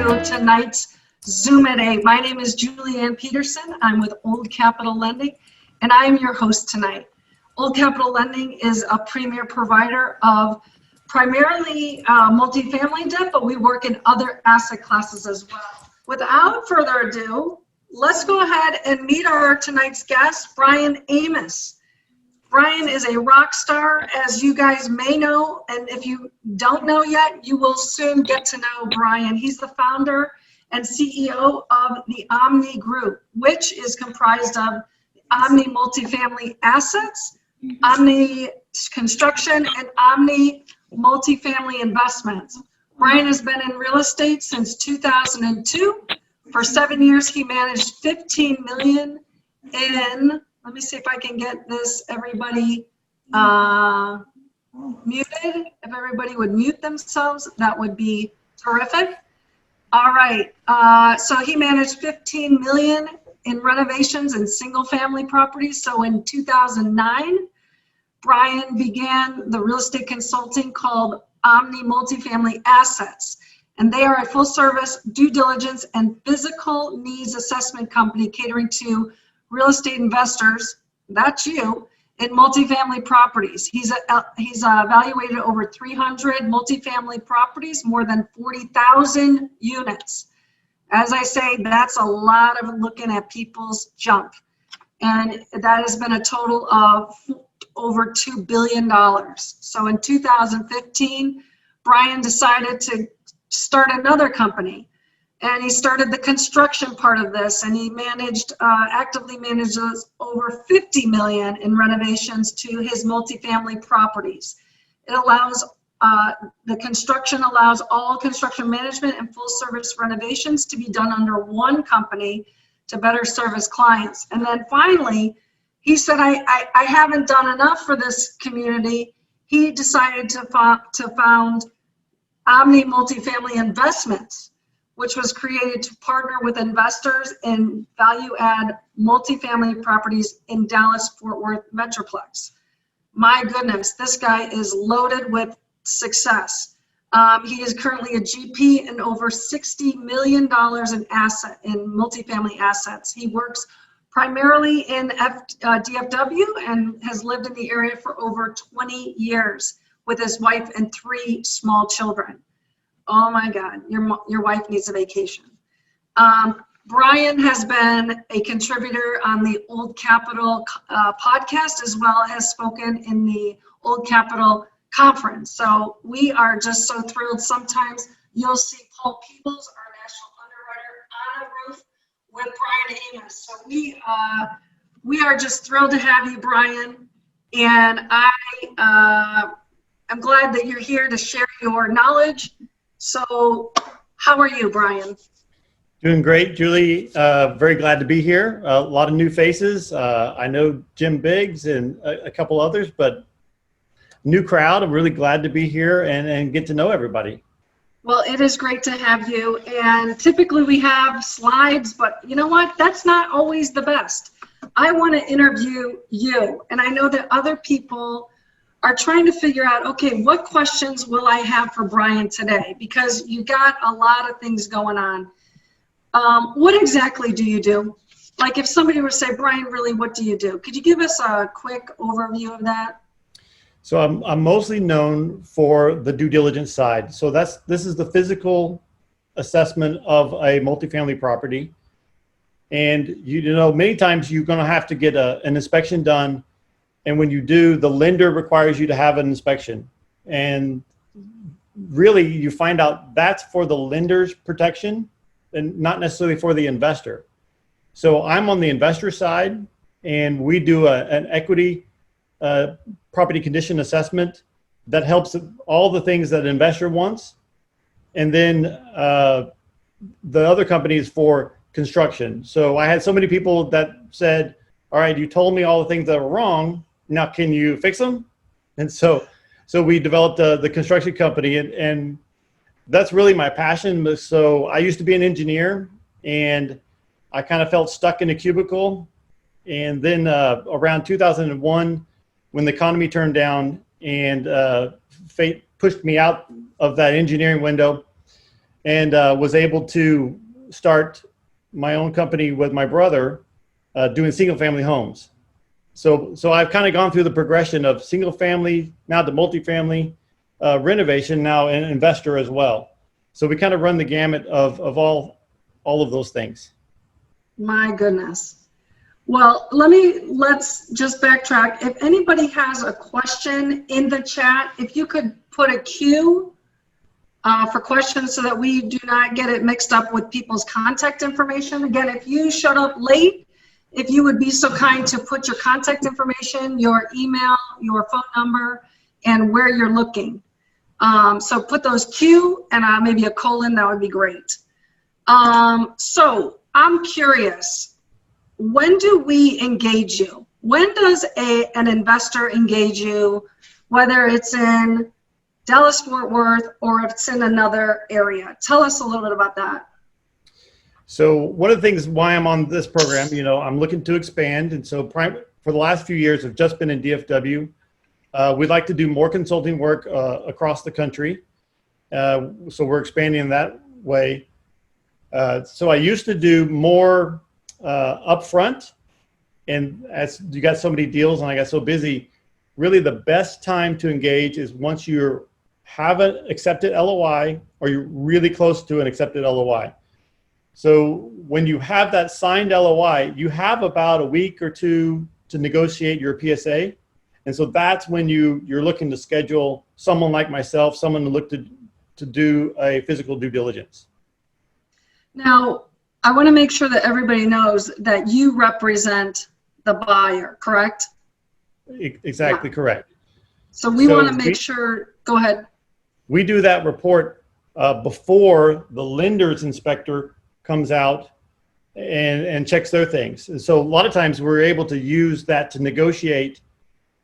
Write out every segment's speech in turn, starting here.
to tonight's Zoom at 8. My name is Julianne Peterson. I'm with Old Capital Lending, and I'm your host tonight. Old Capital Lending is a premier provider of primarily multifamily debt, but we work in other asset classes as well. Without further ado, let's go ahead and meet our tonight's guest, Bryan Amos. Bryan is a rock star, as you guys may know, and if you don't know yet, you will soon get to know Bryan. He's the founder and CEO of the Omni Group, which is comprised of Omni Multifamily Assets, Omni Construction, and Omni Multifamily Investments. Bryan has been in real estate since 2002. For 7 years, he managed $15 million in, let me see if I can get this, everybody muted. If everybody would mute themselves, that would be terrific. All right, so he managed $15 million in renovations in single family properties. So in 2009, Bryan began the real estate consulting called Omni Multifamily Assets. And they are a full service due diligence and physical needs assessment company catering to real estate investors, that's you, in multifamily properties. He's evaluated over 300 multifamily properties, more than 40,000 units. As I say, that's a lot of looking at people's junk. And that has been a total of over $2 billion. So in 2015, Bryan decided to start another company. And he started the construction part of this, and he actively manages over 50 million in renovations to his multifamily properties. It allows, the construction allows all construction management and full service renovations to be done under one company to better service clients. And then finally, he said, I haven't done enough for this community. He decided to found Omni Multifamily Investments, which was created to partner with investors in value-add multifamily properties in Dallas-Fort Worth Metroplex. My goodness, this guy is loaded with success. He is currently a GP in over $60 million in multifamily assets. He works primarily in DFW and has lived in the area for over 20 years with his wife and 3 small children. Oh my God, your wife needs a vacation. Bryan has been a contributor on the Old Capital podcast, as well as spoken in the Old Capital conference. So we are just so thrilled. Sometimes you'll see Paul Peebles, our national underwriter, on a roof with Bryan Amos. So we are just thrilled to have you, Bryan. And I'm glad that you're here to share your knowledge. So how are you, Bryan? Doing great, Julie. Very glad to be here. A lot of new faces. I know Jim Biggs and a couple others, but new crowd. I'm really glad to be here and get to know everybody. Well, it is great to have you. And typically we have slides, but you know what? That's not always the best. I want to interview you. And I know that other people are trying to figure out, okay, what questions will I have for Bryan today? Because you got a lot of things going on. What exactly do you do? Like if somebody were to say, Bryan, really, what do you do? Could you give us a quick overview of that? So I'm mostly known for the due diligence side. So this is the physical assessment of a multifamily property. And you know, many times you're going to have to get an inspection done. And when you do, the lender requires you to have an inspection. And really, you find out that's for the lender's protection and not necessarily for the investor. So I'm on the investor side, and we do an equity property condition assessment that helps all the things that an investor wants. And then the other company is for construction. So I had so many people that said, all right, you told me all the things that were wrong. Now, can you fix them? And so we developed the construction company, and that's really my passion. So I used to be an engineer, and I kind of felt stuck in a cubicle. And then around 2001, when the economy turned down and fate pushed me out of that engineering window, and was able to start my own company with my brother doing single family homes. So I've kind of gone through the progression of single family, now to multifamily, renovation, now an investor as well. So we kind of run the gamut of all of those things. My goodness. Well, let's just backtrack. If anybody has a question in the chat, if you could put a Q for questions so that we do not get it mixed up with people's contact information. Again, if you showed up late, if you would be so kind to put your contact information, your email, your phone number, and where you're looking. So put those Q and maybe a colon, that would be great. So I'm curious, when do we engage you? When does an investor engage you, whether it's in Dallas-Fort Worth or if it's in another area? Tell us a little bit about that. So one of the things why I'm on this program, I'm looking to expand. And so for the last few years, I've just been in DFW. We'd like to do more consulting work across the country. So we're expanding in that way. So I used to do more upfront. And as you got so many deals and I got so busy, really the best time to engage is once you have an accepted LOI or you're really close to an accepted LOI. So when you have that signed LOI, you have about a week or two to negotiate your PSA. And so that's when you're looking to schedule someone like myself, someone to look to do a physical due diligence. Now, I want to make sure that everybody knows that you represent the buyer, correct? Exactly, yeah. Correct. So we want to make sure, go ahead. We do that report before the lender's inspector comes out and checks their things. And so a lot of times we're able to use that to negotiate,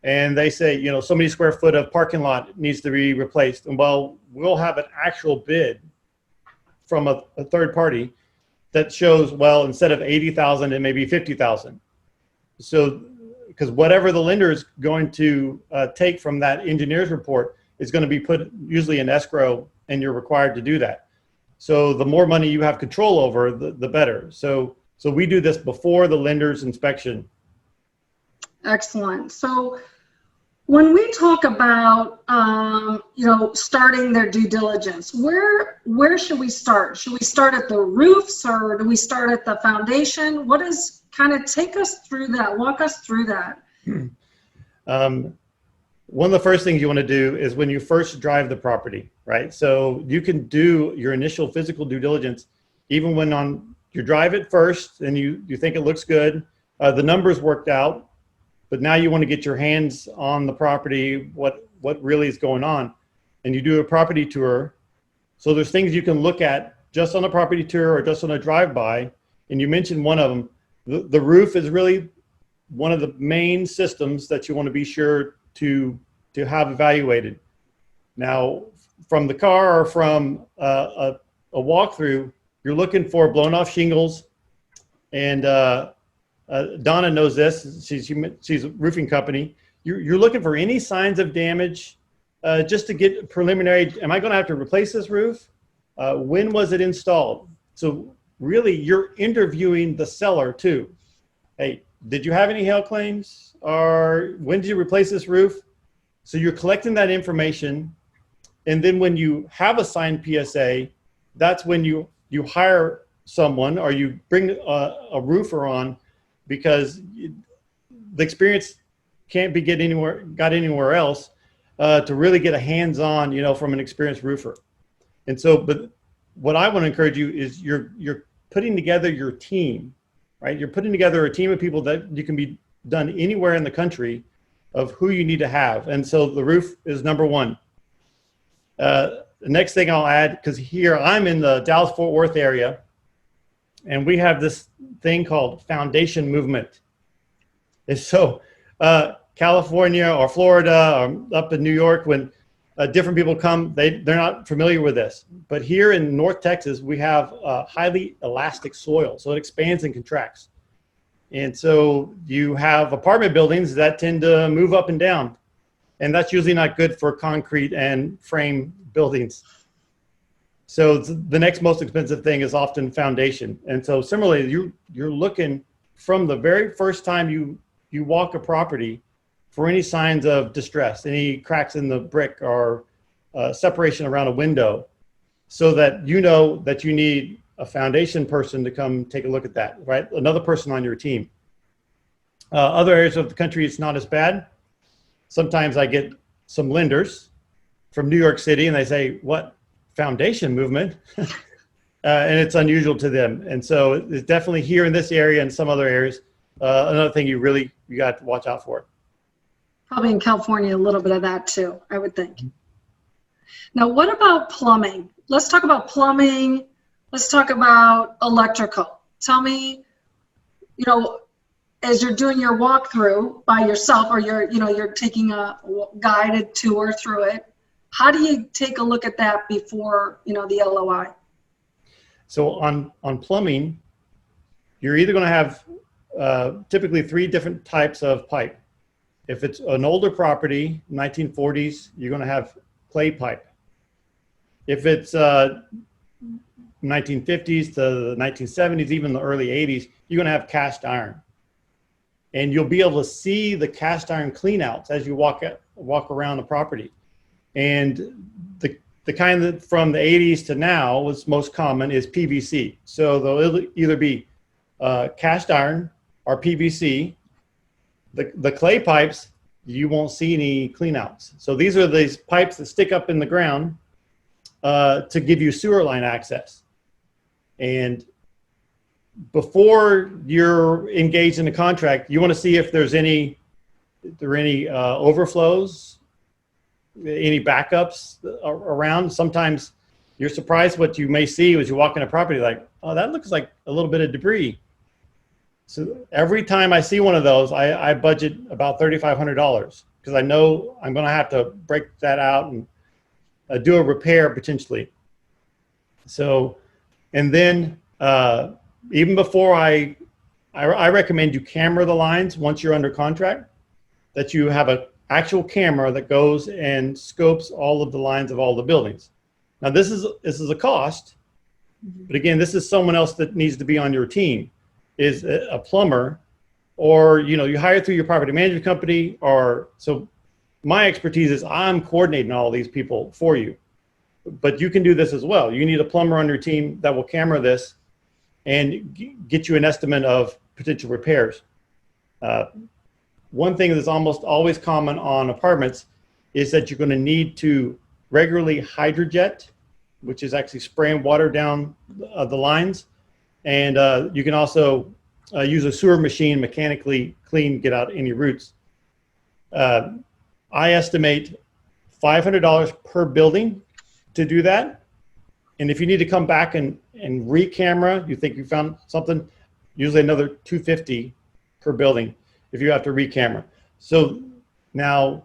and they say, so many square foot of parking lot needs to be replaced. And well, we'll have an actual bid from a third party that shows, well, instead of 80,000, it may be 50,000. So, because whatever the lender is going to take from that engineer's report is going to be put usually in escrow, and you're required to do that. So the more money you have control over, the better. So we do this before the lender's inspection. Excellent. So when we talk about, starting their due diligence, where should we start? Should we start at the roofs or do we start at the foundation? What is, kind of take us through that, walk us through that. One of the first things you want to do is when you first drive the property, right? So you can do your initial physical due diligence, even when you drive it first and you think it looks good, the numbers worked out, but now you want to get your hands on the property, what really is going on, and you do a property tour. So there's things you can look at just on a property tour or just on a drive-by, and you mentioned one of them. The roof is really one of the main systems that you want to be sure to have evaluated. Now, from the car or from a walkthrough, you're looking for blown off shingles. And Donna knows this. She's a roofing company. You're looking for any signs of damage just to get preliminary. Am I going to have to replace this roof? When was it installed? So really, you're interviewing the seller too. Hey, did you have any hail claims? Or when did you replace this roof? So you're collecting that information. And then when you have a signed PSA, that's when you hire someone or you bring a roofer on, because the experience can't be got anywhere else to really get a hands-on, from an experienced roofer. And so, but what I want to encourage you is you're putting together your team, right? You're putting together a team of people that you can be done anywhere in the country of who you need to have. And so the roof is number one. The next thing I'll add, because here I'm in the Dallas-Fort Worth area, and we have this thing called foundation movement. And so California or Florida or up in New York, when different people come, they're not familiar with this. But here in North Texas, we have highly elastic soil, so it expands and contracts. And so you have apartment buildings that tend to move up and down. And that's usually not good for concrete and frame buildings. So the next most expensive thing is often foundation. And so similarly, you're looking from the very first time you walk a property for any signs of distress, any cracks in the brick or separation around a window, so that you know that you need a foundation person to come take a look at that, right? Another person on your team. Other areas of the country, it's not as bad. Sometimes I get some lenders from New York City and they say, what, foundation movement? And it's unusual to them. And so it's definitely here in this area and some other areas, another thing you got to watch out for. Probably in California, a little bit of that too, I would think. Now, what about plumbing? Let's talk about plumbing. Let's talk about electrical. Tell me, as you're doing your walkthrough by yourself, or you're taking a guided tour through it, how do you take a look at that before, the LOI? So on plumbing, you're either going to have typically 3 different types of pipe. If it's an older property, 1940s, you're going to have clay pipe. If it's 1950s to the 1970s, even the early 80s, you're going to have cast iron. And you'll be able to see the cast iron cleanouts as you walk around the property. And the kind that from the 80s to now was most common is PVC. So they'll either be cast iron or PVC. The clay pipes, you won't see any cleanouts. So these are these pipes that stick up in the ground to give you sewer line access. And before you're engaged in a contract, you want to see if there's any overflows, any backups around. Sometimes you're surprised what you may see as you walk in a property, like, oh, that looks like a little bit of debris. So every time I see one of those, I budget about $3,500 because I know I'm going to have to break that out and do a repair potentially. So, and then even before I recommend you camera the lines once you're under contract, that you have an actual camera that goes and scopes all of the lines of all the buildings. Now this is a cost, but again, this is someone else that needs to be on your team, is a plumber, or you hire through your property management company. Or so my expertise is I'm coordinating all these people for you, but you can do this as well. You need a plumber on your team that will camera this and get you an estimate of potential repairs. One thing that's almost always common on apartments is that you're going to need to regularly hydrojet, which is actually spraying water down the lines. And you can also use a sewer machine, mechanically get out any roots. I estimate $500 per building to do that. And if you need to come back and re-camera, you think you found something, usually another $250 per building if you have to re-camera. So now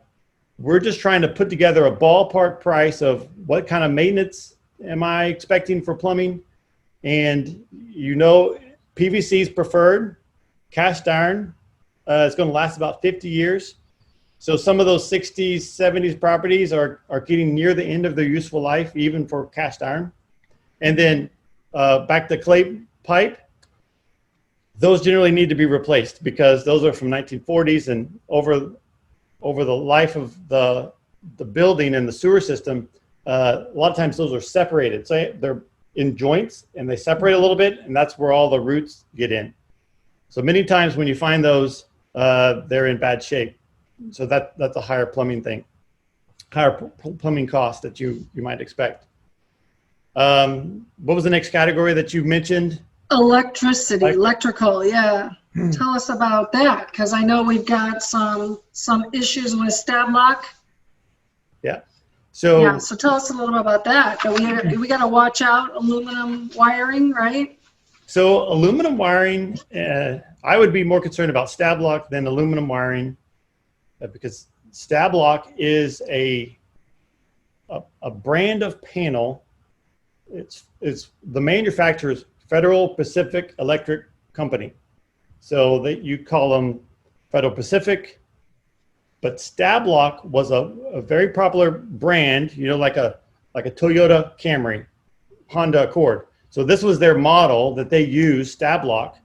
we're just trying to put together a ballpark price of what kind of maintenance am I expecting for plumbing. And PVC is preferred. Cast iron is going to last about 50 years. So some of those 60s, 70s properties are getting near the end of their useful life, even for cast iron. And then back to clay pipe, those generally need to be replaced because those are from 1940s, and over the life of the building and the sewer system, a lot of times those are separated. So they're in joints and they separate a little bit, and that's where all the roots get in. So many times when you find those, they're in bad shape. So that's a higher plumbing cost that you might expect. What was the next category that you mentioned? Electrical, yeah. Tell us about that, because I know we've got some issues with stab lock. Yeah. So tell us a little bit about that. We got to watch out aluminum wiring, right? So aluminum wiring, I would be more concerned about stab lock than aluminum wiring, because stab lock is a brand of panel. It's the manufacturer's Federal Pacific Electric Company. So that you call them Federal Pacific, but stab lock was a very popular brand, like a Toyota Camry. Honda Accord. So this was their model that they used, stab lock,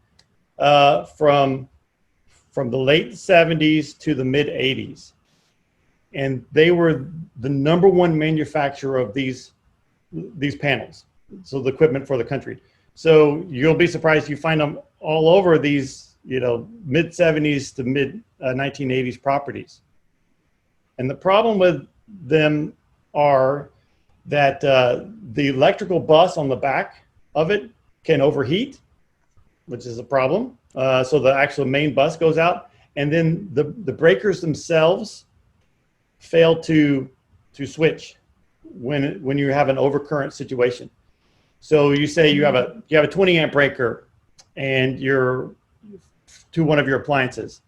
from the late 70s to the mid 80s. And they were the #1 manufacturer of these panels. So the equipment for the country. So you'll be surprised you find them all over these, mid 70s to mid 1980s properties. And the problem with them are that the electrical bus on the back of it can overheat, which is a problem. So the actual main bus goes out, and then the breakers themselves fail to switch when you have an overcurrent situation. So you say you have a 20 amp breaker and you're to one of your appliances,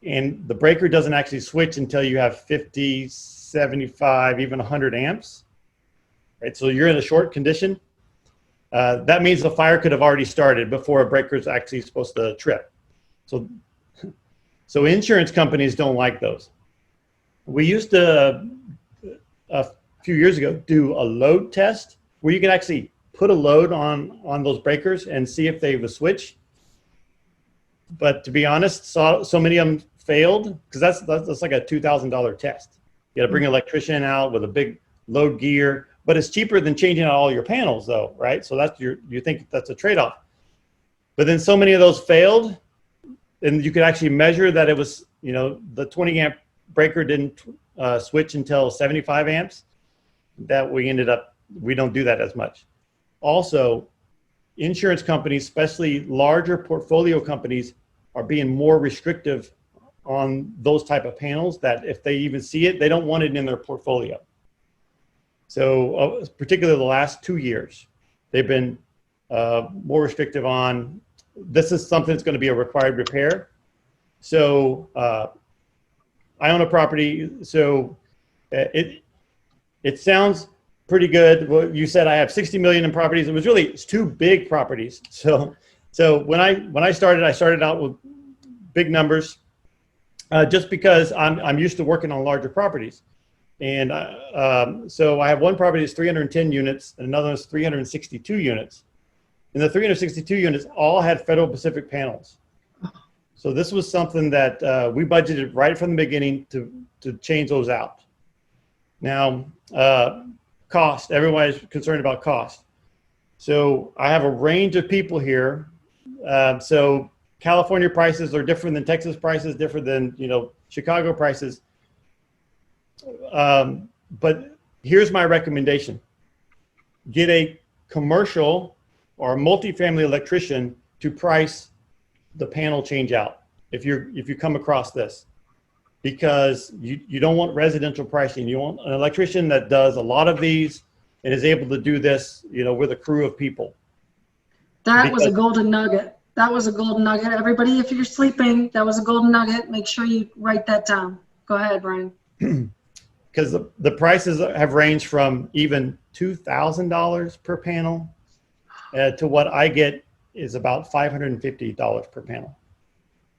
and the breaker doesn't actually switch until you have 50, 75, even 100 amps, right? So you're in a short condition. That means the fire could have already started before a breaker is actually supposed to trip. So insurance companies don't like those. We used to, a few years ago, do a load test where you can actually put a load on those breakers and see if they would switch. But to be honest, so many of them failed, because that's like a $2,000 test. You got to bring an electrician out with a big load gear, but it's cheaper than changing out all your panels, though, right? So you think that's a trade-off. But then so many of those failed, and you could actually measure that it was, the 20 amp breaker didn't switch until 75 amps. That we don't do that as much. Also, insurance companies, especially larger portfolio companies, are being more restrictive on those type of panels, that if they even see it, they don't want it in their portfolio. So particularly the last 2 years, they've been more restrictive on, this is something that's going to be a required repair. So I own a property, so it sounds pretty good. Well, you said I have 60 million in properties. It's 2 big properties. So when I started out with big numbers, just because I'm used to working on larger properties. And so I have one property that's 310 units and another is 362 units. And the 362 units all had Federal Pacific panels. So this was something that we budgeted right from the beginning to change those out. Now, cost, everybody's concerned about cost. So I have a range of people here. So California prices are different than Texas prices, different than, Chicago prices. But here's my recommendation. Get a commercial or a multifamily electrician to price the panel change out if you come across this, because you don't want residential pricing. You want an electrician that does a lot of these and is able to do this, with a crew of people. That was a golden nugget. That was a golden nugget. Everybody, if you're sleeping, that was a golden nugget. Make sure you write that down. Go ahead, Bryan. Because the prices have ranged from even $2,000 per panel to what I get is about $550 per panel.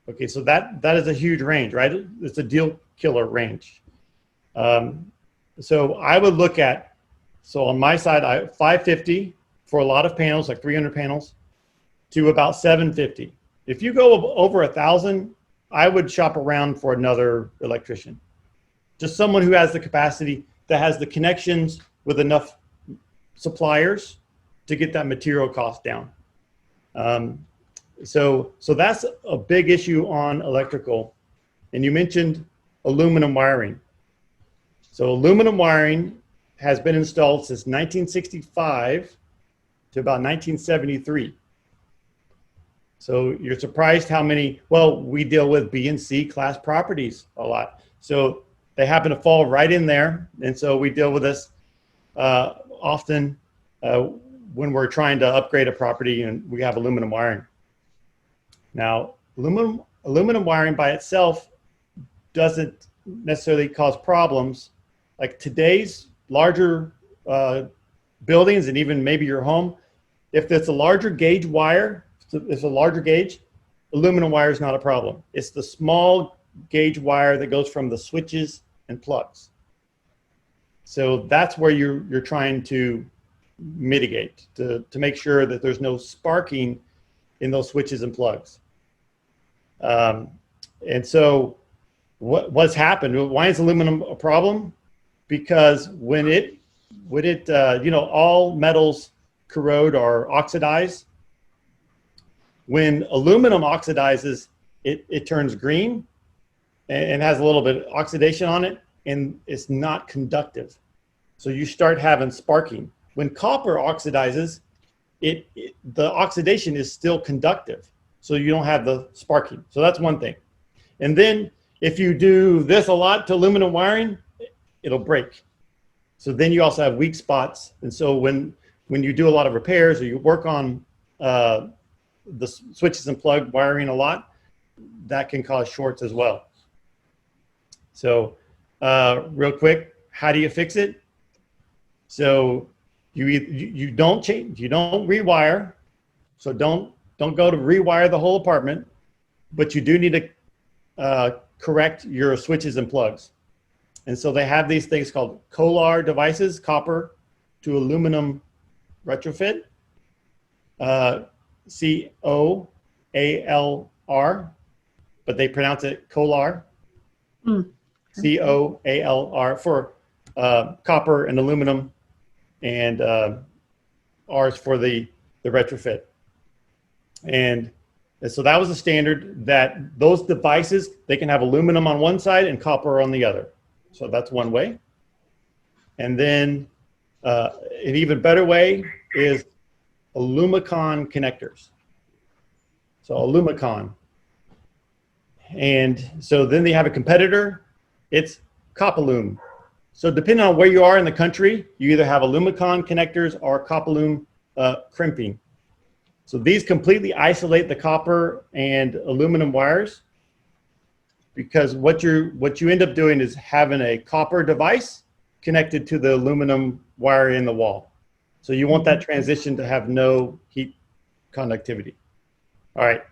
Okay, so that is a huge range, right? It's a deal killer range. So I would look at, on my side, I 550 for a lot of panels, like 300 panels, to about 750. If you go over 1,000, I would shop around for another electrician. Just someone who has the capacity, that has the connections with enough suppliers to get that material cost down. So that's a big issue on electrical. And you mentioned aluminum wiring. So aluminum wiring has been installed since 1965 to about 1973. So you're surprised how many, we deal with B and C class properties a lot. So they happen to fall right in there. And so we deal with this often when we're trying to upgrade a property and we have aluminum wiring. Now, aluminum wiring by itself doesn't necessarily cause problems. Like today's larger buildings and even maybe your home, if it's a larger gauge wire, it's a larger gauge, aluminum wire is not a problem. It's the small gauge wire that goes from the switches and plugs. So that's where you're trying to mitigate, to make sure that there's no sparking in those switches and plugs. And so what's happened? Why is aluminum a problem? Because when it all metals corrode or oxidize. When aluminum oxidizes, it turns green and has a little bit of oxidation on it, and it's not conductive. So you start having sparking. When copper oxidizes, the oxidation is still conductive, so you don't have the sparking. So that's one thing. And then if you do this a lot to aluminum wiring, it'll break. So then you also have weak spots. And so when you do a lot of repairs or you work on the switches and plug wiring a lot, that can cause shorts as well. So real quick, how do you fix it? So you don't change, you don't rewire. So don't go to rewire the whole apartment, but you do need to correct your switches and plugs. And so they have these things called Kolar devices, copper to aluminum retrofit, C-O-A-L-R, but they pronounce it Kolar, C-O-A-L-R for copper and aluminum, and R's for the retrofit. And so that was a standard that those devices, they can have aluminum on one side and copper on the other. So that's one way. And then an even better way is Alumicon connectors. So Alumicon. And so then they have a competitor. It's Copalum. So depending on where you are in the country, you either have Alumicon connectors or Copalum crimping. So these completely isolate the copper and aluminum wires, because what you end up doing is having a copper device connected to the aluminum wire in the wall. So you want that transition to have no heat conductivity. All right.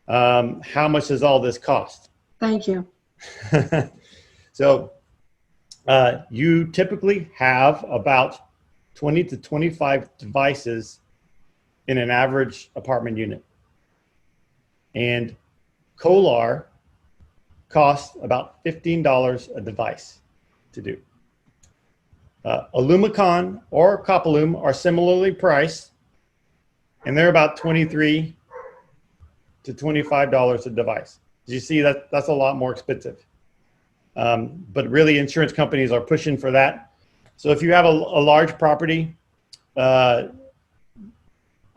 How much does all this cost? Thank you. So you typically have about 20 to 25 devices in an average apartment unit. And Kolar costs about $15 a device to do. Alumicon or Copalum are similarly priced, and they're about $23 to $25 a device. As you see, that's a lot more expensive. But really, insurance companies are pushing for that. So if you have a large property,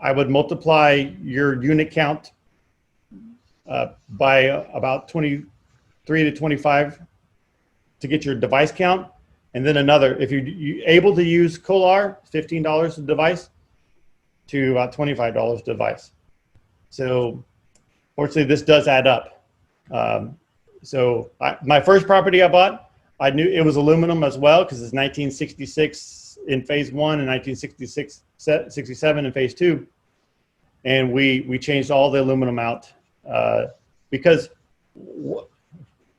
I would multiply your unit count by about 23 to 25 to get your device count. And then another, if you're able to use Kolar, $15 a device to about $25 a device. So fortunately, this does add up. So my first property I bought, I knew it was aluminum as well, because it's 1966 in phase 1 and 1967 in phase 2. And we changed all the aluminum out because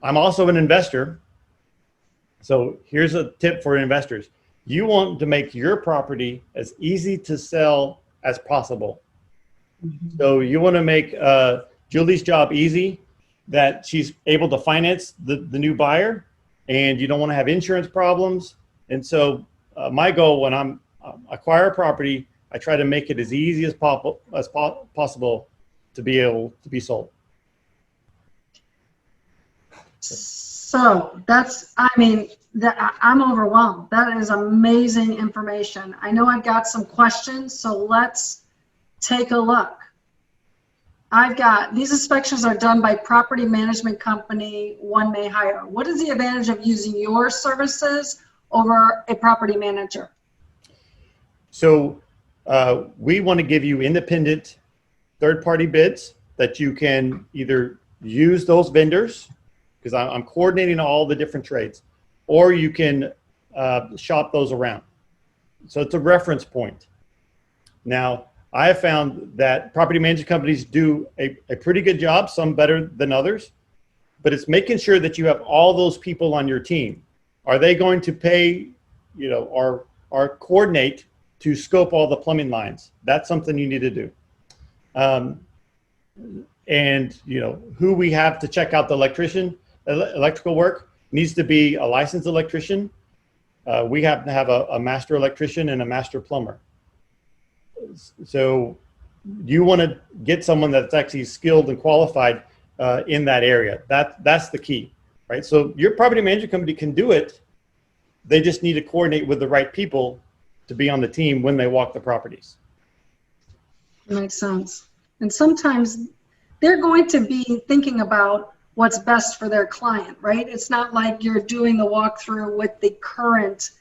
I'm also an investor. So here's a tip for investors. You want to make your property as easy to sell as possible. Mm-hmm. So you want to make Julie's job easy, that she's able to finance the new buyer, and you don't want to have insurance problems. And so my goal when I'm acquire a property, I try to make it as easy as possible to be able to be sold. So I'm overwhelmed. That is amazing information. I know I've got some questions, so let's take a look. These inspections are done by property management company one may hire. What is the advantage of using your services over a property manager? So we want to give you independent third-party bids that you can either use those vendors, because I'm coordinating all the different trades, or you can shop those around. So it's a reference point. Now, I have found that property management companies do a pretty good job, some better than others, but it's making sure that you have all those people on your team. Are they going to pay, or coordinate to scope all the plumbing lines. That's something you need to do. And who we have to check out the electrical work needs to be a licensed electrician. We happen to have a master electrician and a master plumber. So you want to get someone that's actually skilled and qualified in that area. That's the key, right? So your property management company can do it. They just need to coordinate with the right people to be on the team when they walk the properties. Makes sense. And sometimes they're going to be thinking about what's best for their client, right? It's not like you're doing a walkthrough with the current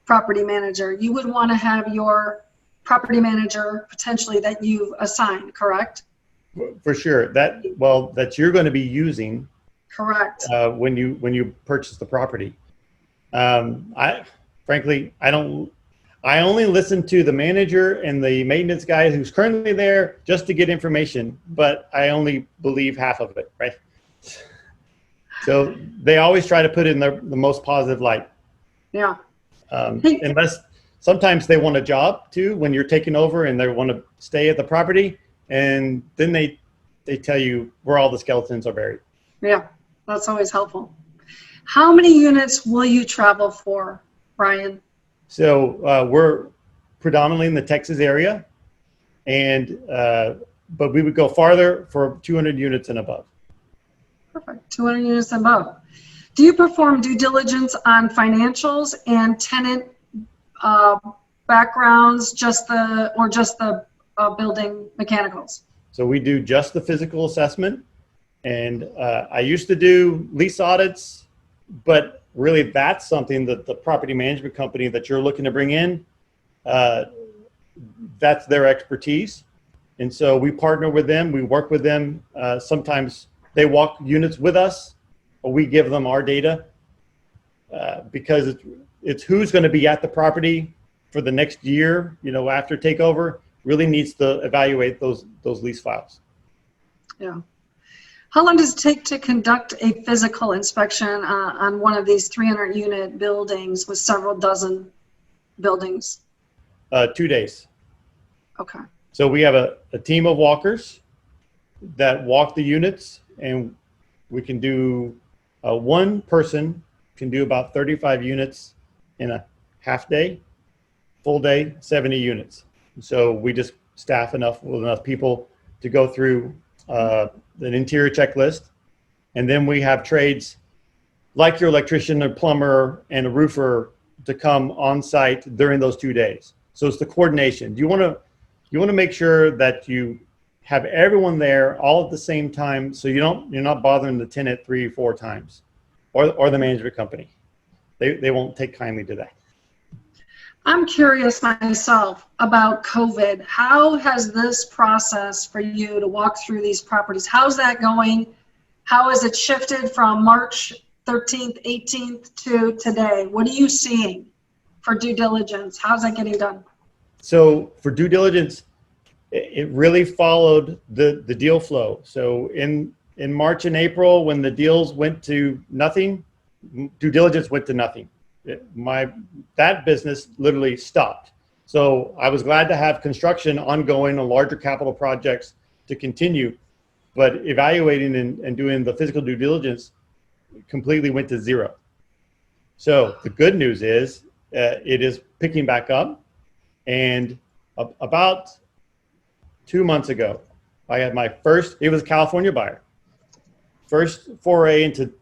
property manager. You would want to have your property manager potentially that you've assigned, correct? For sure. That you're going to be using. Correct. When you purchase the property. I only listen to the manager and the maintenance guy who's currently there just to get information, but I only believe half of it, right? So they always try to put it in the most positive light. Yeah. Unless sometimes they want a job too when you're taking over and they want to stay at the property, and then they tell you where all the skeletons are buried. Yeah, that's always helpful. How many units will you travel for, Bryan? So we're predominantly in the Texas area, but we would go farther for 200 units and above. Perfect, 200 units and above. Do you perform due diligence on financials and tenant backgrounds, just the building mechanicals? So we do just the physical assessment, and I used to do lease audits, but really that's something that the property management company that you're looking to bring in, that's their expertise. And so we partner with them, we work with them. Sometimes they walk units with us, or we give them our data, because it's who's going to be at the property for the next year, after takeover, really needs to evaluate those lease files. Yeah. How long does it take to conduct a physical inspection on one of these 300-unit buildings with several dozen buildings? 2 days. Okay. So we have a team of walkers that walk the units, and we can do, one person can do about 35 units in a half day, full day, 70 units. So we just staff with enough people to go through an interior checklist. And then we have trades like your electrician, a plumber, and a roofer to come on site during those 2 days. So it's the coordination. You want to make sure that you have everyone there all at the same time, so you're not bothering the tenant 3 or 4 times, or the management company. They won't take kindly to that. I'm curious myself about COVID. How has this process for you to walk through these properties, how's that going? How has it shifted from March 13th, 18th to today? What are you seeing for due diligence? How's that getting done? So for due diligence, it really followed the deal flow. So in March and April, when the deals went to nothing, due diligence went to nothing. That business literally stopped. So I was glad to have construction ongoing on larger capital projects to continue, but evaluating and doing the physical due diligence completely went to zero. So the good news is it is picking back up, and about 2 months ago, I had my first, it was a California buyer, first foray into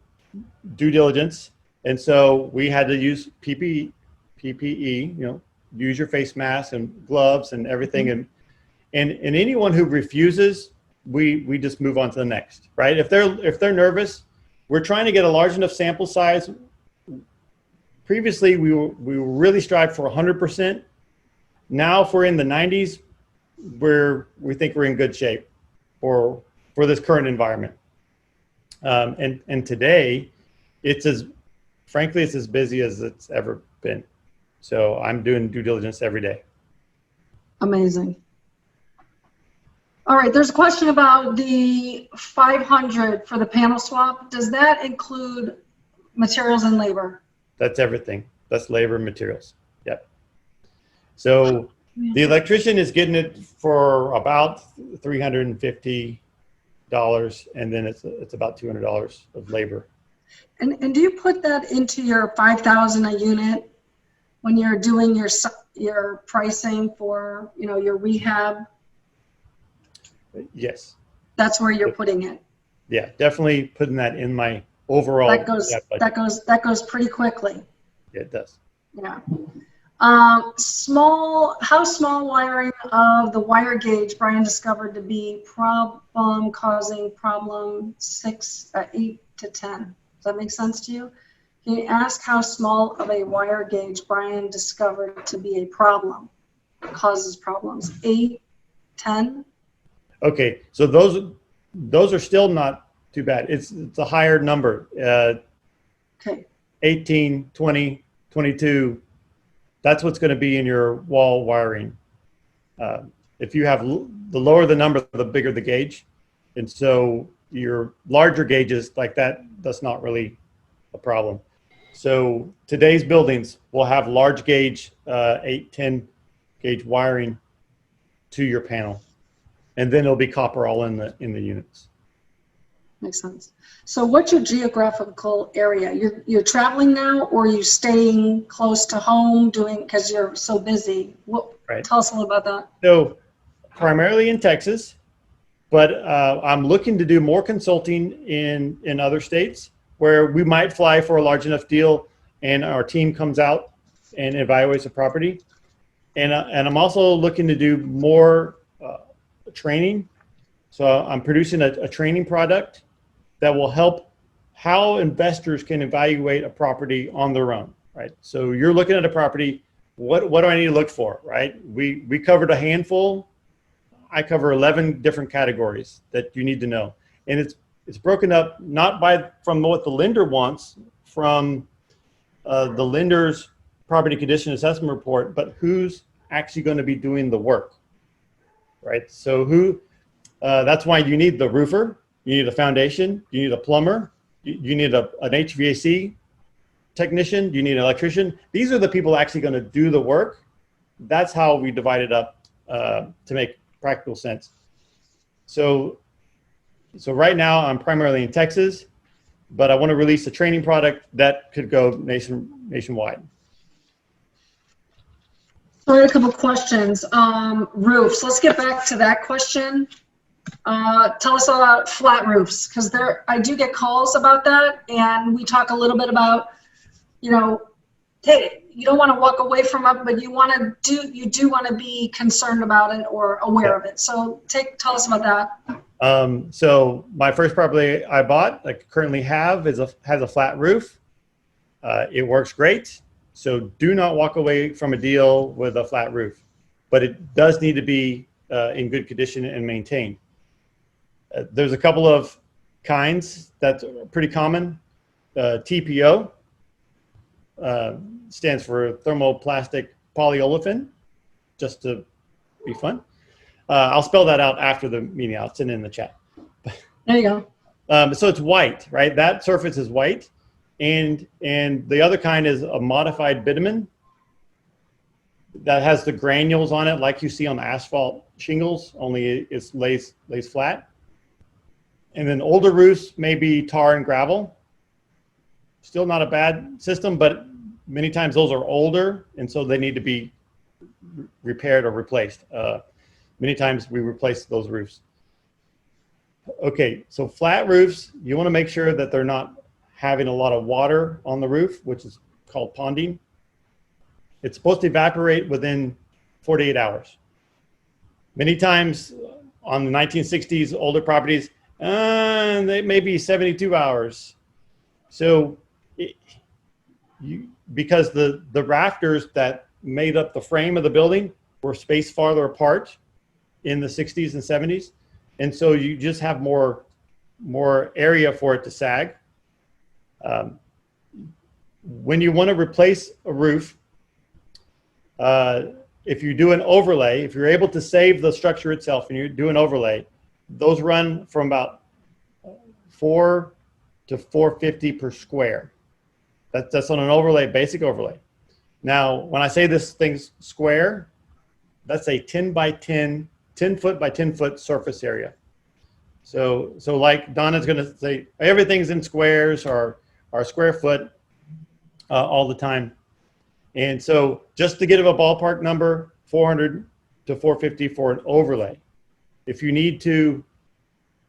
due diligence. And so we had to use PPE, use your face mask and gloves and everything. And anyone who refuses, we just move on to the next, right? If they're nervous, we're trying to get a large enough sample size. Previously, we really strive for 100%. Now, if we're in the 90s, we think we're in good shape for this current environment. And today, it's as busy as it's ever been. So I'm doing due diligence every day. Amazing. All right, there's a question about the 500 for the panel swap. Does that include materials and labor? That's everything. That's labor and materials. Yep. So The electrician is getting it for about $350, and then it's about $200 of labor. And do you put that into your 5,000 a unit when you're doing your pricing for, you know, your rehab? Yes. That's where you're putting it. Yeah, definitely putting that in my overall. That goes pretty quickly. Yeah, it does. Yeah. How small wiring of the wire gauge Bryan discovered to be causing problem 8 to 10. Does that make sense to you? Can you ask how small of a wire gauge Bryan discovered to be a problem, causes problems? 8, 10? Okay, so those are still not too bad. It's a higher number. Okay. 18, 20, 22. That's what's going to be in your wall wiring. If you have the lower the number, the bigger the gauge. And so your larger gauges like that's not really a problem. So today's buildings will have large gauge, 8, 10 gauge wiring to your panel. And then it'll be copper all in the units. Makes sense. So what's your geographical area? You're traveling now, or are you staying close to home because you're so busy? Right. Tell us a little about that. So primarily in Texas, but I'm looking to do more consulting in other states where we might fly for a large enough deal and our team comes out and evaluates the property. And I'm also looking to do more training. So I'm producing a training product that will help how investors can evaluate a property on their own, right? So you're looking at a property, what do I need to look for, right? We covered a handful. I cover 11 different categories that you need to know. And it's broken up not from what the lender wants from the lender's property condition assessment report, but who's actually going to be doing the work, right? So that's why you need the roofer, you need a foundation, you need a plumber, you need an HVAC technician, you need an electrician. These are the people actually going to do the work. That's how we divide it up to make practical sense. So right now I'm primarily in Texas, but I want to release a training product that could go nationwide. So I had a couple questions. Roofs. Let's get back to that question. Tell us about flat roofs, because I do get calls about that, and we talk a little bit about, you know, hey, you don't want to walk away from it, but you do want to be concerned about it or aware of it. So tell us about that. So my first property I bought, I currently have, has a flat roof. It works great. So do not walk away from a deal with a flat roof, but it does need to be in good condition and maintained. There's a couple of kinds that's pretty common. TPO stands for thermoplastic polyolefin, just to be fun. I'll spell that out after the meeting. I'll send it in the chat. There you go. So it's white, right? That surface is white. And the other kind is a modified bitumen that has the granules on it like you see on the asphalt shingles, only it lays flat. And then older roofs may be tar and gravel. Still not a bad system, but many times those are older, and so they need to be repaired or replaced. Many times we replace those roofs. Okay, so flat roofs, you want to make sure that they're not having a lot of water on the roof, which is called ponding. It's supposed to evaporate within 48 hours. Many times on the 1960s older properties, they may be 72 hours. So because the rafters that made up the frame of the building were spaced farther apart in the 60s and 70s. And so you just have more area for it to sag. When you want to replace a roof, if you do an overlay, if you're able to save the structure itself and you do an overlay, those run from about $400 to $450 per square. That's on an overlay, basic overlay. Now, when I say this thing's square, that's a 10 by 10, 10 foot by 10 foot surface area. So like Donna's going to say, everything's in squares or square foot all the time. And so just to give a ballpark number, 400 to 450 for an overlay. If you need to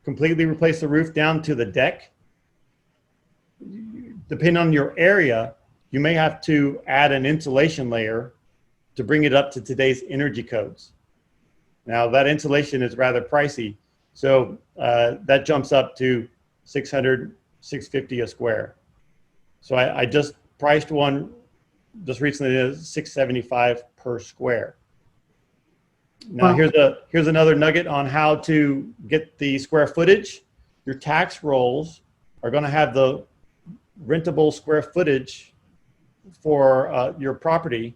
completely replace the roof down to the deck, depending on your area, you may have to add an insulation layer to bring it up to today's energy codes. Now that insulation is rather pricey. So that jumps up to 600, 650 a square. So I just priced one just recently at $675 per square. Now here's another nugget on how to get the square footage. Your tax rolls are going to have the rentable square footage for your property.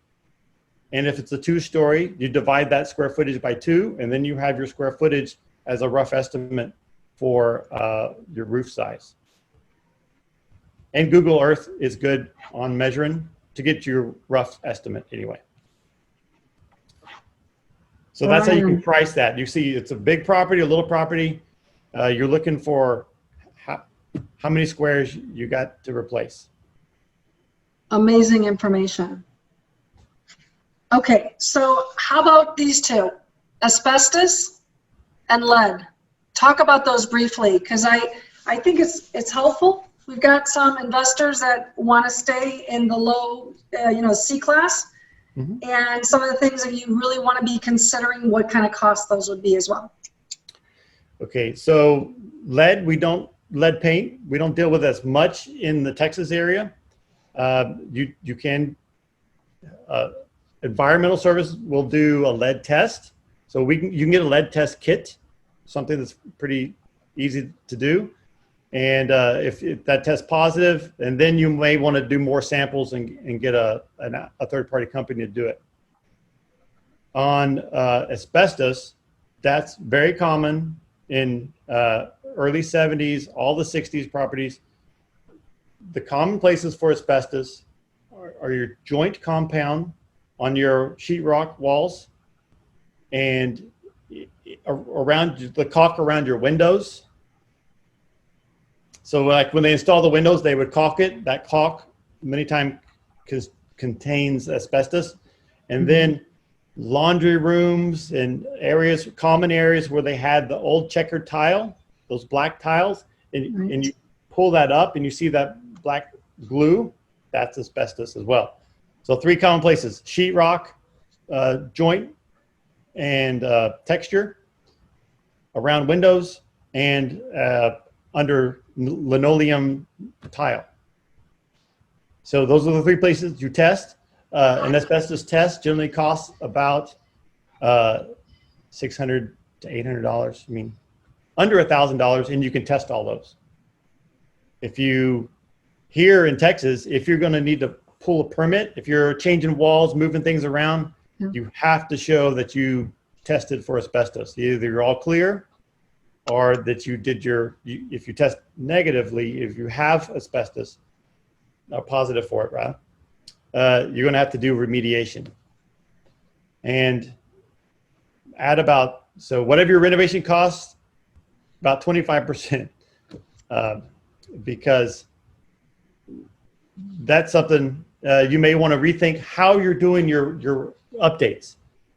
And if it's a 2-story, you divide that square footage by 2, and then you have your square footage as a rough estimate for your roof size. And Google Earth is good on measuring to get your rough estimate anyway. So that's how you can price that. You see it's a big property, a little property. You're looking for how many squares you got to replace. Amazing information. Okay, so how about these two? Asbestos and lead. Talk about those briefly, because I think it's helpful. We've got some investors that want to stay in the low, C class, and some of the things that you really want to be considering, what kind of cost those would be as well. Okay, so lead paint, we don't deal with as much in the Texas area. You can, environmental service will do a lead test. So you can get a lead test kit, something that's pretty easy to do. And if that tests positive, and then you may want to do more samples and get a third-party company to do it. On asbestos, that's very common in early 70s, all the 60s properties. The common places for asbestos are your joint compound on your sheetrock walls and around the caulk around your windows. So like when they install the windows, they would caulk it. That caulk many times contains asbestos. And then laundry rooms and areas, common areas where they had the old checkered tile, those black tiles, and you pull that up and you see that black glue, that's asbestos as well. So 3 common places: sheetrock, joint, and texture around windows, and under linoleum tile. So those are the 3 places you test. An asbestos test generally costs about $600 to $800. I mean, under $1,000, and you can test all those. If you, here in Texas, if you're going to need to pull a permit, if you're changing walls, moving things around, you have to show that you tested for asbestos. Either you're all clear, or that you did if you test negatively, if you have asbestos, positive for it, right? You're going to have to do remediation. And so whatever your renovation costs, about 25%, because that's something you may want to rethink how you're doing your updates,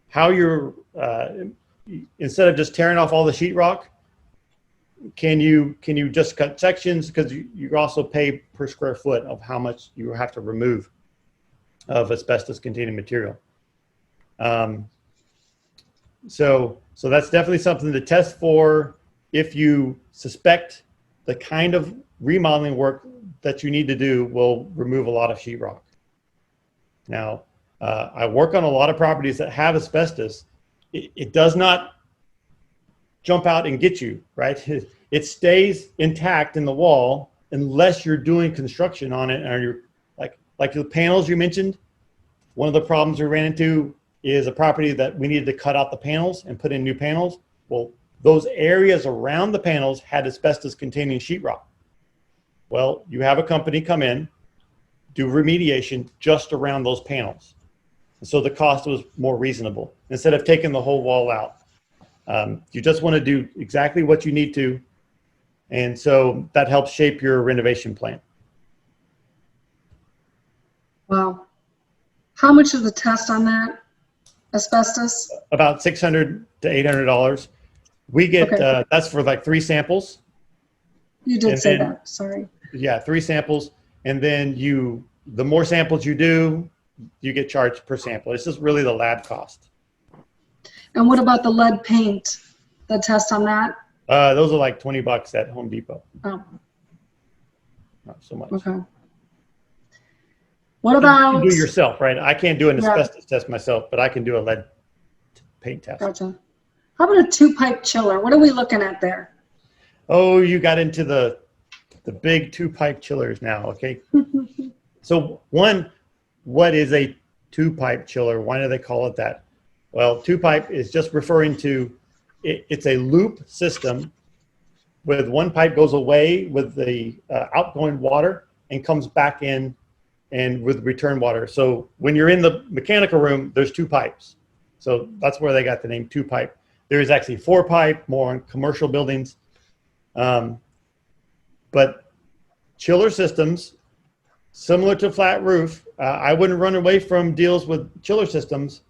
how you're, instead of just tearing off all the sheetrock, can you just cut sections, because you also pay per square foot of how much you have to remove of asbestos containing material. So that's definitely something to test for if you suspect the kind of remodeling work that you need to do will remove a lot of sheetrock. Now, I work on a lot of properties that have asbestos. It does not jump out and get you, right? It stays intact in the wall unless you're doing construction on it, or you're like the panels you mentioned. One of the problems we ran into is a property that we needed to cut out the panels and put in new panels. Well, those areas around the panels had asbestos containing sheetrock. Well, you have a company come in, do remediation just around those panels. So the cost was more reasonable instead of taking the whole wall out. You just want to do exactly what you need to. And so that helps shape your renovation plan. Wow. How much is the test on that? Asbestos? About $600 to $800. We get, Okay. that's for like 3 samples. You did And say then- that, sorry. Yeah, 3 samples. And then the more samples you do, you get charged per sample. It's just really the lab cost. And what about the lead paint? The test on that? Those are like $20 at Home Depot. Oh, Not so much. okay. What You about? can do yourself, right? I can't do an Yeah. asbestos test myself, but I can do a lead paint test. Gotcha. How about a 2-pipe chiller? What are we looking at there? Oh, you got into the big 2-pipe chillers now, okay? So one, what is a 2-pipe chiller? Why do they call it that? Well, 2-pipe is just referring to, it's a loop system with one pipe goes away with the outgoing water and comes back in and with return water. So when you're in the mechanical room, there's 2 pipes. So that's where they got the name 2-pipe. There is actually 4-pipe, more on commercial buildings. But chiller systems, similar to flat roof, I wouldn't run away from deals with chiller systems,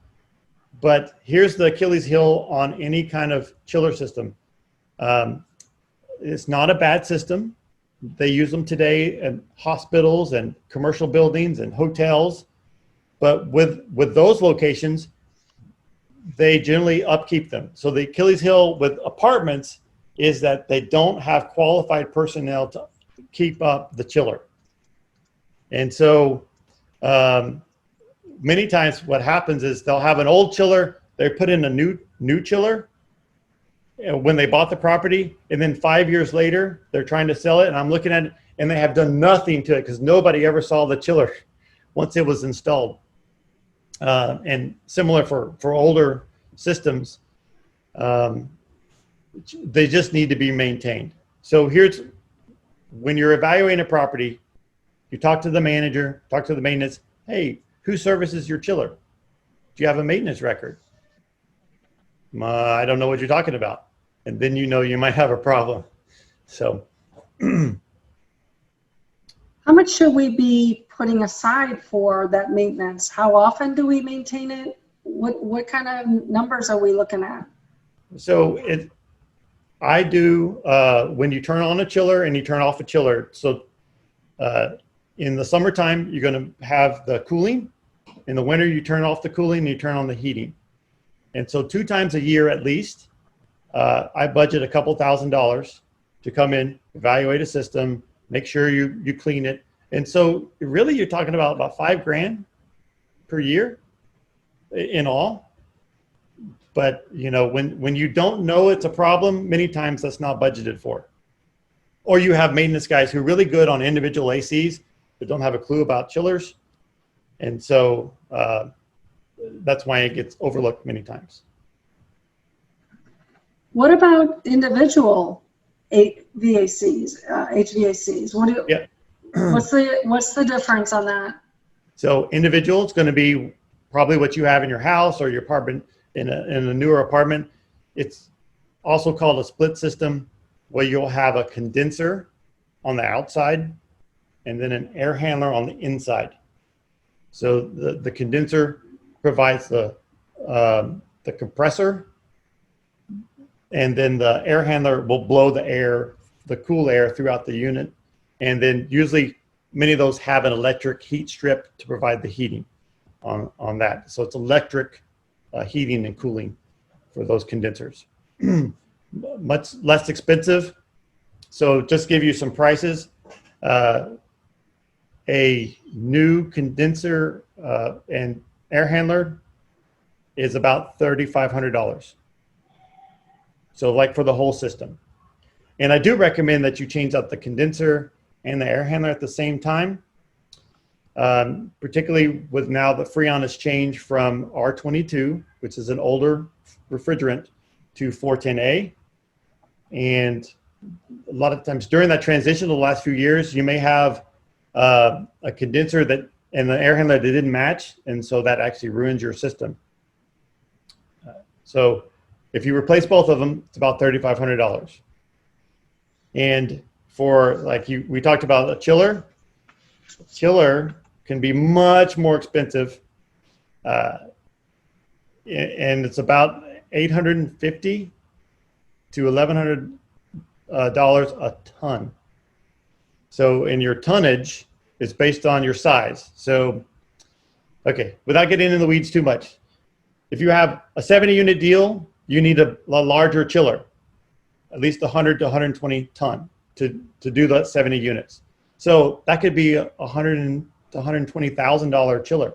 but here's the Achilles heel on any kind of chiller system. It's not a bad system. They use them today in hospitals and commercial buildings and hotels, but with those locations, they generally upkeep them. So the Achilles heel with apartments is that they don't have qualified personnel to keep up the chiller. And so many times what happens is they'll have an old chiller, they put in a new chiller when they bought the property, and then 5 years later, they're trying to sell it, and I'm looking at it, and they have done nothing to it because nobody ever saw the chiller once it was installed. And similar for older systems, they just need to be maintained. So here's, when you're evaluating a property, you talk to the manager, talk to the maintenance, hey, who services your chiller? Do you have a maintenance record? I don't know what you're talking about. And then you know you might have a problem. So. How much should we be putting aside for that maintenance? How often do we maintain it? What kind of numbers are we looking at? So I do when you turn on a chiller and you turn off a chiller. So in the summertime, you're going to have the cooling. In the winter, you turn off the cooling and you turn on the heating. And so 2 times a year at least, I budget a couple $1,000s to come in, evaluate a system, make sure you clean it. And so really you're talking about $5,000 per year in all. But you know, when you don't know it's a problem, many times that's not budgeted for. Or you have maintenance guys who are really good on individual ACs, but don't have a clue about chillers. And so that's why it gets overlooked many times. What about individual HVACs? What's the difference on that? So individual, it's going to be probably what you have in your house or your apartment in a newer apartment. It's also called a split system, where you'll have a condenser on the outside and then an air handler on the inside. So the condenser provides the compressor, and then the air handler will blow the cool air throughout the unit. And then usually many of those have an electric heat strip to provide the heating on that. So it's electric heating and cooling for those condensers. Much less expensive. So just give you some prices. A new condenser and air handler is about $3,500. So like for the whole system. And I do recommend that you change out the condenser and the air handler at the same time, particularly with now the Freon has changed from R22, which is an older refrigerant, to 410A. And a lot of times during that transition, the last few years, you may have a condenser that and the air handler, they didn't match. And so that actually ruins your system. So if you replace both of them, it's about $3,500. And for we talked about a chiller can be much more expensive. And it's about $850 to $1,100 a ton. So in your tonnage, it's based on your size. So, okay, without getting into the weeds too much, if you have a 70 unit deal, you need a larger chiller, at least 100 to 120 ton to do that 70 units. So that could be a $100,000 to $120,000 chiller.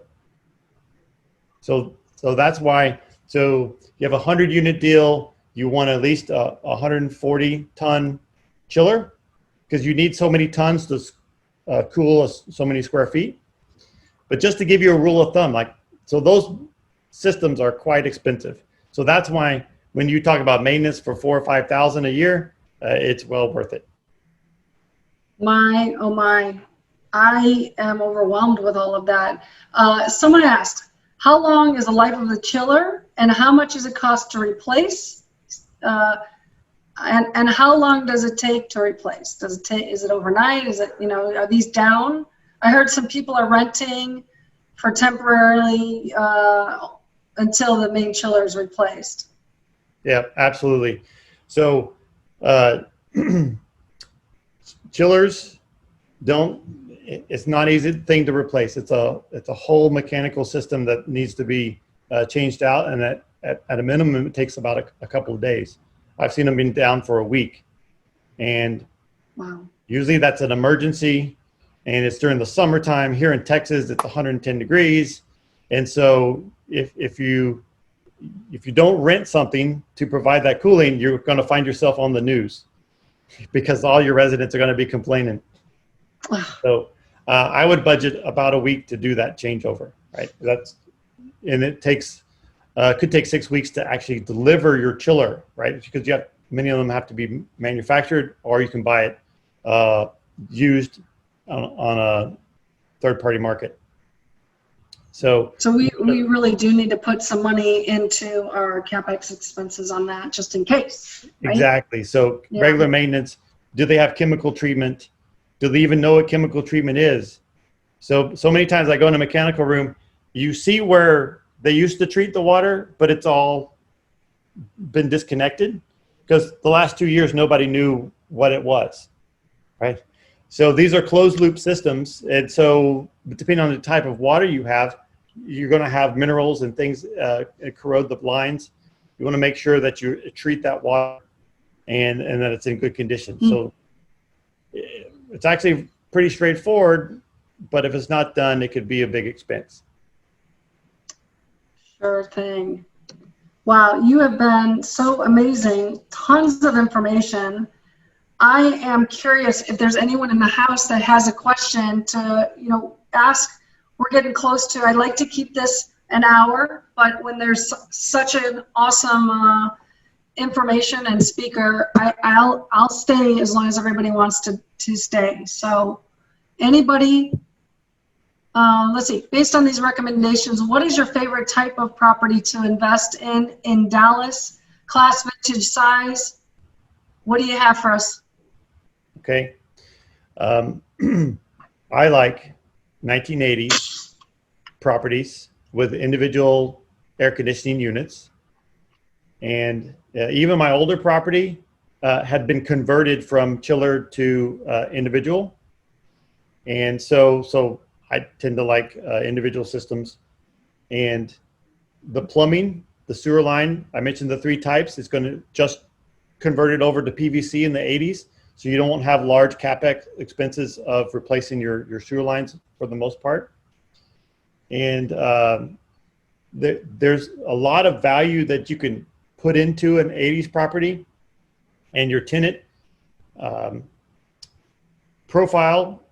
So that's why. So you have a 100 unit deal, you want at least a 140 ton chiller because you need so many tons to cool so many square feet. But just to give you a rule of thumb, so those systems are quite expensive. So that's why when you talk about maintenance for $4,000 or $5,000 a year, it's well worth it. My, oh my, I am overwhelmed with all of that. Someone asked, how long is the life of the chiller and how much does it cost to replace? And how long does it take to replace? Is it overnight? Is it, are these down? I heard some people are renting for temporarily until the main chiller is replaced. Yeah, absolutely. So chillers it's not an easy thing to replace. It's a whole mechanical system that needs to be changed out, and at a minimum it takes about a couple of days. I've seen them been down for a week, and wow. Usually that's an emergency, and it's during the summertime. Here in Texas, it's 110 degrees, and so if you don't rent something to provide that cooling, you're going to find yourself on the news because all your residents are going to be complaining. So I would budget about a week to do that changeover, right? And it could take 6 weeks to actually deliver your chiller, right? Because many of them have to be manufactured, or you can buy it used on a third-party market. So we really do need to put some money into our CapEx expenses on that, just in case. Right? Exactly. So regular maintenance. Do they have chemical treatment? Do they even know what chemical treatment is? So many times I go in a mechanical room, you see where they used to treat the water, but it's all been disconnected because the last 2 years nobody knew what it was, right? So these are closed loop systems, and so depending on the type of water you have, you're going to have minerals and things corrode the lines. You want to make sure that you treat that water and that it's in good condition. Mm-hmm. So it's actually pretty straightforward, but if it's not done, it could be a big expense. Sure thing. Wow, you have been so amazing. Tons of information. I am curious if there's anyone in the house that has a question to, ask. We're getting close to, I'd like to keep this an hour, but when there's such an awesome information and speaker, I'll stay as long as everybody wants to stay. So anybody, let's see, based on these recommendations, what is your favorite type of property to invest in Dallas? Class, vintage, size? What do you have for us? Okay. I like 1980s properties with individual air conditioning units. And even my older property had been converted from chiller to individual. And so I tend to like individual systems. And the plumbing, the sewer line, I mentioned the 3 types. It's going to just convert it over to PVC in the 80s. So you don't have large CapEx expenses of replacing your sewer lines for the most part. And there's a lot of value that you can put into an 80s property, and your tenant profile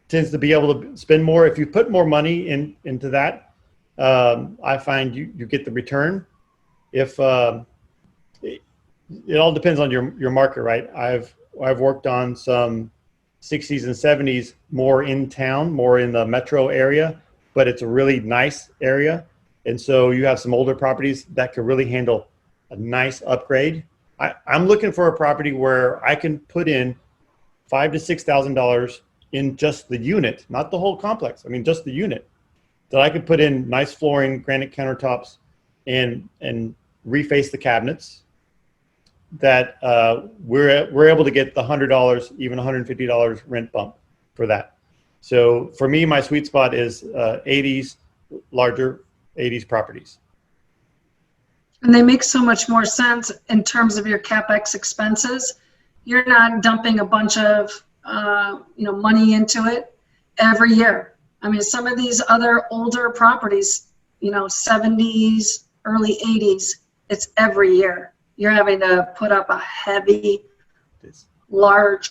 tends to be able to spend more. If you put more money into that, I find you get the return. If it all depends on your market, right? I've worked on some 60s and 70s more in town, more in the metro area, but it's a really nice area. And so you have some older properties that could really handle a nice upgrade. I'm looking for a property where I can put in $5,000 to $6,000 in just the unit, not the whole complex. I mean, just the unit, that I could put in nice flooring, granite countertops, and reface the cabinets. That we're able to get the $100, even $150 rent bump for that. So for me, my sweet spot is 80s, larger 80s properties. And they make so much more sense in terms of your CapEx expenses. You're not dumping a bunch of money into it every year. I mean, some of these other older properties, 70s, early 80s, it's every year. You're having to put up a heavy, large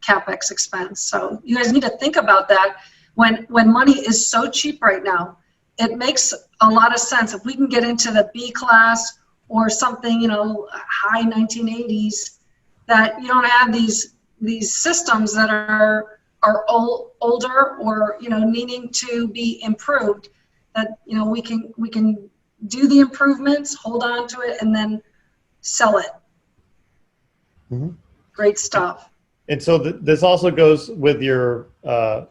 CapEx expense. So you guys need to think about that. When money is so cheap right now, it makes a lot of sense. If we can get into the B class or something, high 1980s, that you don't have these systems that are older or needing to be improved. That we can do the improvements, hold on to it, and then sell it. Mm-hmm. Great stuff. And so this also goes with your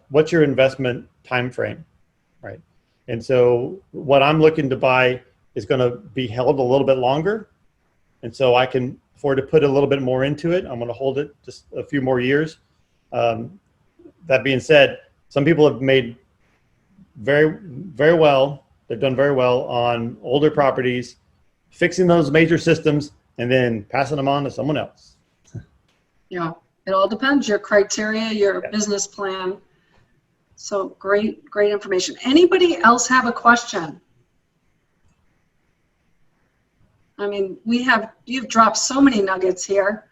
what's your investment time frame, right? And so what I'm looking to buy is going to be held a little bit longer, and so I can afford to put a little bit more into it. I'm going to hold it just a few more years. That being said, some people have made very, very well. They've done very well on older properties, fixing those major systems, and then passing them on to someone else. Yeah, it all depends, your criteria, your business plan. So great information. Anybody else have a question? I mean, you've dropped so many nuggets here.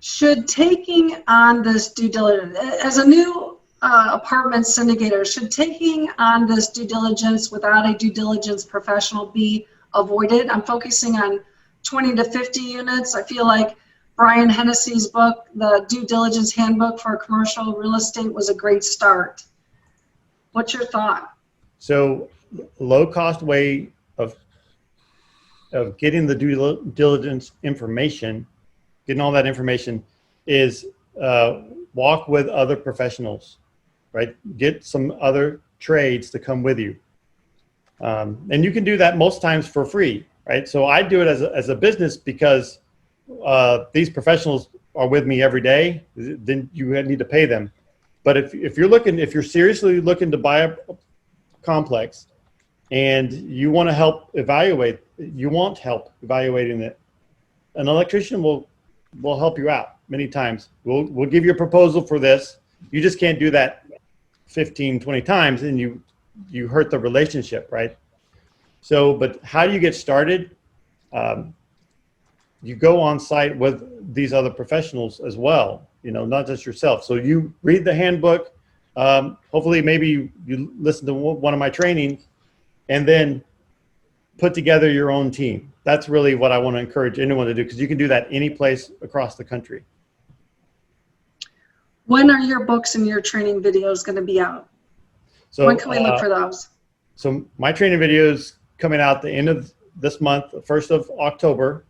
Should taking on this due diligence, as a new apartment syndicator, should taking on this due diligence without a due diligence professional be avoided? I'm focusing on 20 to 50 units. I feel like Bryan Hennessy's book, The Due Diligence Handbook for Commercial Real Estate, was a great start. What's your thought? So low-cost way of getting the due diligence information, getting all that information, is walk with other professionals, right? Get some other trades to come with you. And you can do that most times for free, right? So I do it as a business because these professionals are with me every day. Then you need to pay them. But if you're seriously looking to buy a complex and you want to help evaluate, you want help evaluating it, an electrician will help you out many times. We'll give you a proposal for this. You just can't do that 15, 20 times and you hurt the relationship, right? So, but how do you get started? You go on site with these other professionals as well, not just yourself. So you read the handbook. Hopefully maybe you listen to one of my trainings and then put together your own team. That's really what I want to encourage anyone to do, because you can do that any place across the country. When are your books and your training videos going to be out? So when can we look for those? So my training video is coming out the end of this month, the 1st of October.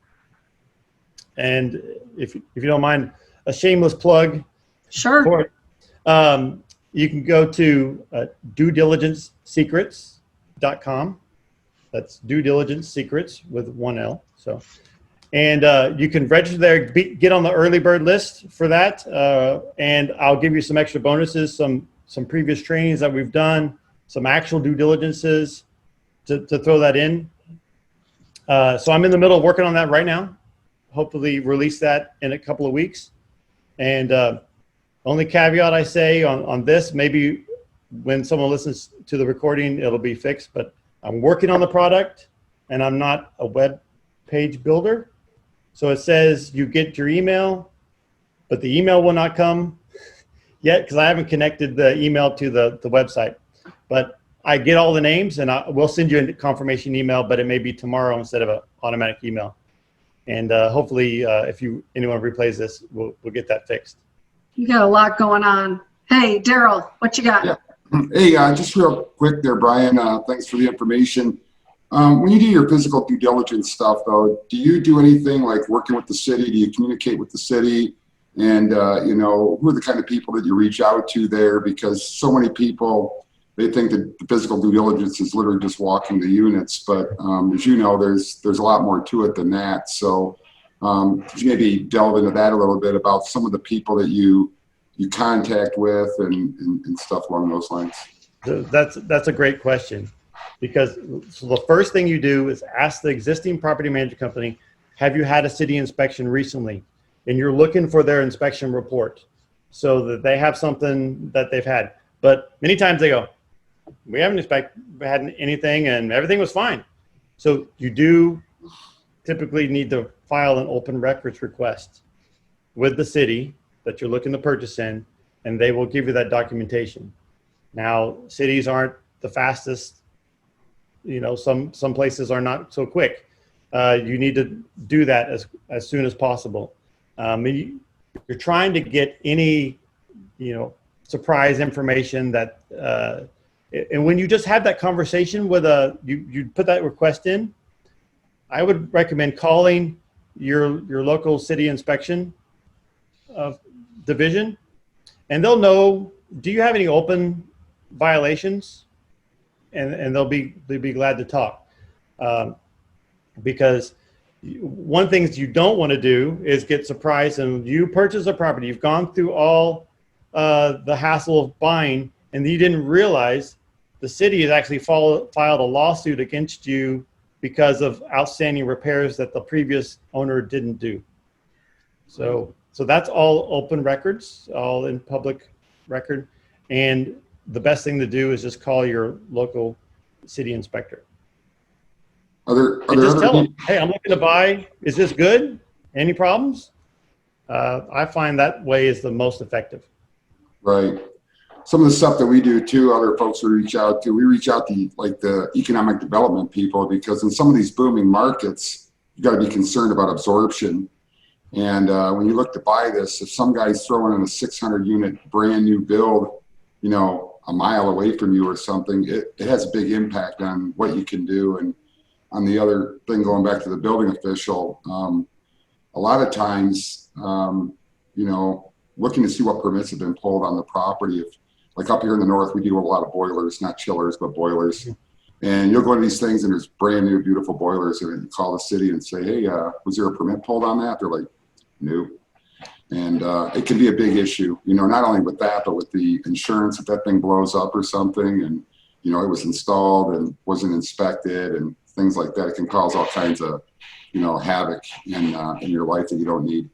And if you don't mind a shameless plug. Sure. For it, you can go to duediligencesecrets.com. That's Due Diligence Secrets with 1 L. So, and you can register there, get on the early bird list for that. And I'll give you some extra bonuses, some previous trainings that we've done, some actual due diligences to throw that in. So I'm in the middle of working on that right now. Hopefully release that in a couple of weeks. And only caveat I say on this, maybe when someone listens to the recording, it'll be fixed, but I'm working on the product and I'm not a web page builder. So it says you get your email, but the email will not come yet because I haven't connected the email to the website. But I get all the names and we'll send you a confirmation email, but it may be tomorrow instead of an automatic email. And hopefully, if anyone replays this, we'll get that fixed. You got a lot going on. Hey, Daryl, what you got? Yeah. Hey, just real quick there, Brian. Thanks for the information. When you do your physical due diligence stuff, though, do you do anything like working with the city? Do you communicate with the city? And, you know, who are the kind of people that you reach out to there? Because so many people, they think that the physical due diligence is literally just walking the units. But as you know, there's a lot more to it than that. So could you maybe delve into that a little bit about some of the people that you contact with and stuff along those lines? That's a great question, because so the first thing you do is ask the existing property management company, have you had a city inspection recently? And you're looking for their inspection report so that they have something that they've had. But many times they go, we haven't had anything and everything was fine. So you do typically need to file an open records request with the city that you're looking to purchase in, and they will give you that documentation. Now, cities aren't the fastest, you know, some places are not so quick. You need to do that as soon as possible. You're trying to get any, you know, surprise information that, and when you just have that conversation with you put that request in, I would recommend calling your local city inspection division, and they'll know, do you have any open violations? And they'll be glad to talk, because one thing you don't want to do is get surprised and you purchase a property, you've gone through all the hassle of buying, and you didn't realize the city has actually filed a lawsuit against you because of outstanding repairs that the previous owner didn't do. So that's all open records, all in public record. And the best thing to do is just call your local city inspector. Just tell them, hey, I'm looking to buy. Is this good? Any problems? I find that way is the most effective. Right. Some of the stuff that we do too, other folks we reach out to like the economic development people, because in some of these booming markets, you got to be concerned about absorption. And when you look to buy this, if some guy's throwing in a 600 unit brand new build, you know, a mile away from you or something, it has a big impact on what you can do. And on the other thing, going back to the building official, a lot of times, you know, looking to see what permits have been pulled on the property. If, like up here in the north, we do a lot of boilers, not chillers, but boilers. And you'll go to these things and there's brand new, beautiful boilers, and you call the city and say, hey, was there a permit pulled on that? They're like, no. And it can be a big issue, you know, not only with that, but with the insurance, if that thing blows up or something and, you know, it was installed and wasn't inspected and things like that. It can cause all kinds of, you know, havoc in your life that you don't need.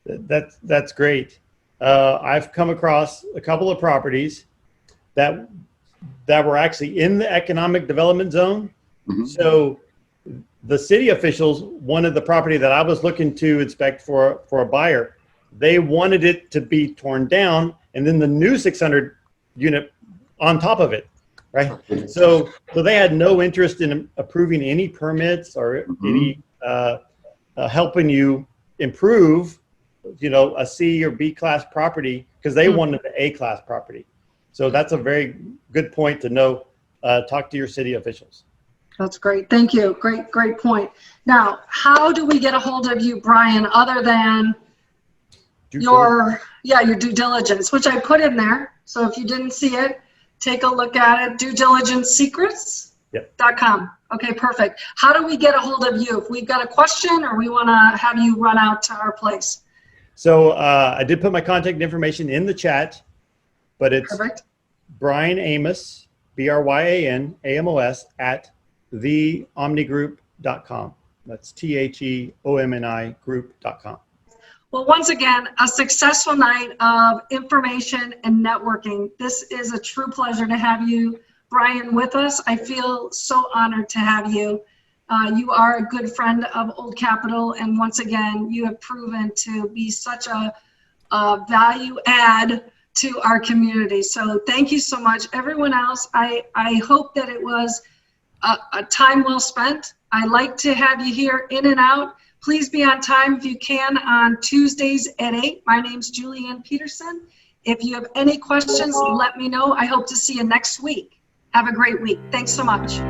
That's great. I've come across a couple of properties that were actually in the economic development zone. Mm-hmm. So the city officials wanted the property that I was looking to inspect for a buyer. They wanted it to be torn down and then the new 600 unit on top of it, right? So they had no interest in approving any permits or any helping you improve, you know, a C or B class property, because they wanted the A class property. So that's a very good point to know. Talk to your city officials. That's great. Thank you. Great point. Now, how do we get a hold of you, Brian, other than your due diligence, which I put in there. So if you didn't see it, take a look at it. DueDiligenceSecrets.com. Okay, perfect. How do we get a hold of you if we've got a question or we want to have you run out to our place? So I did put my contact information in the chat, but it's perfect. Bryan Amos, BRYAN AMOS at theomnigroup.com. That's THEOMNI group.com. Well, once again, a successful night of information and networking. This is a true pleasure to have you, Bryan, with us. I feel so honored to have you. You are a good friend of Old Capitol, and once again, you have proven to be such a value add to our community. So thank you so much. Everyone else, I hope that it was a time well spent I like to have you here in and out. Please be on time if you can on Tuesdays at 8. My name's Julianne Peterson. If you have any questions, let me know. I hope to see you next week. Have a great week. Thanks so much.